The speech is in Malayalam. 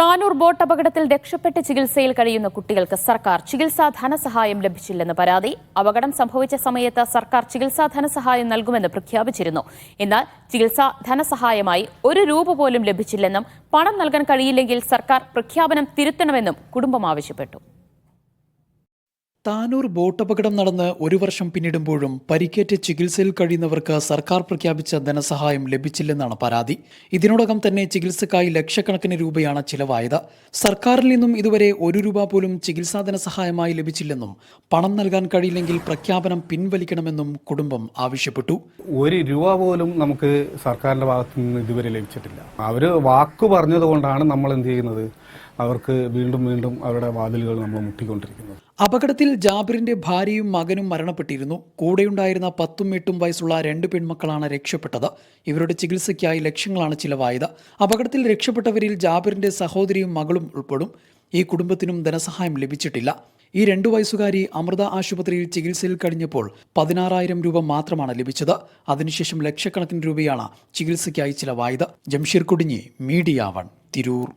താനൂർ ബോട്ട് അപകടത്തിൽ രക്ഷപ്പെട്ട് ചികിത്സയിൽ കഴിയുന്ന കുട്ടികൾക്ക് സർക്കാർ ചികിത്സാ ധനസഹായം ലഭിച്ചില്ലെന്ന് പരാതി. അപകടം സംഭവിച്ച സമയത്ത് സർക്കാർ ചികിത്സാ ധനസഹായം നൽകുമെന്ന് പ്രഖ്യാപിച്ചിരുന്നു. എന്നാൽ ചികിത്സാ ധനസഹായമായി ₹1 പോലും ലഭിച്ചില്ലെന്നും പണം നൽകാൻ കഴിയില്ലെങ്കിൽ സർക്കാർ പ്രഖ്യാപനം തിരുത്തണമെന്നും കുടുംബം ആവശ്യപ്പെട്ടു. താനൂർ ബോട്ട് അപകടം നടന്ന് 1 വർഷം പിന്നിടുമ്പോഴും പരിക്കേറ്റ് ചികിത്സയിൽ കഴിയുന്നവർക്ക് സർക്കാർ പ്രഖ്യാപിച്ച ധനസഹായം ലഭിച്ചില്ലെന്നാണ് പരാതി. ഇതിനോടകം തന്നെ ചികിത്സക്കായി ലക്ഷക്കണക്കിന് രൂപയാണ് ചിലവായത്. സർക്കാരിൽ നിന്നും ഇതുവരെ ₹1 പോലും ചികിത്സാ ധനസഹായമായി ലഭിച്ചില്ലെന്നും പണം നൽകാൻ കഴിയില്ലെങ്കിൽ പ്രഖ്യാപനം പിൻവലിക്കണമെന്നും കുടുംബം ആവശ്യപ്പെട്ടു. ₹1 പോലും നമുക്ക് സർക്കാരിന്റെ ഭാഗത്തു നിന്ന് ഇതുവരെ ലഭിച്ചിട്ടില്ല. അവര് വാക്കു പറഞ്ഞതുകൊണ്ടാണ് നമ്മൾ എന്ത് ചെയ്യുന്നത്, അവർക്ക് വീണ്ടും വീണ്ടും അവരുടെ വാതിലുകൾ നമ്മൾ മുട്ടിക്കൊണ്ടിരിക്കുന്നത്. അപകടത്തിൽ ജാബിറിന്റെ ഭാര്യയും മകനും മരണപ്പെട്ടിരുന്നു. കൂടെയുണ്ടായിരുന്ന 10ഉം 8ഉം വയസ്സുള്ള 2 പെൺമക്കളാണ് രക്ഷപ്പെട്ടത്. ഇവരുടെ ചികിത്സയ്ക്കായി ലക്ഷങ്ങളാണ് ചിലവായത്. അപകടത്തിൽ രക്ഷപ്പെട്ടവരിൽ ജാബിറിന്റെ സഹോദരിയും മകളും ഉൾപ്പെടും. ഈ കുടുംബത്തിനും ധനസഹായം ലഭിച്ചിട്ടില്ല. ഈ 2 വയസ്സുകാരി അമൃത ആശുപത്രിയിൽ ചികിത്സയിൽ കഴിഞ്ഞപ്പോൾ 16,000 രൂപ മാത്രമാണ് ലഭിച്ചത്. അതിനുശേഷം ലക്ഷക്കണക്കിന് രൂപയാണ് ചികിത്സയ്ക്കായി ചിലവായത്. ജംഷീർ കുടിഞ്ഞി, മീഡിയ 1, തിരൂർ.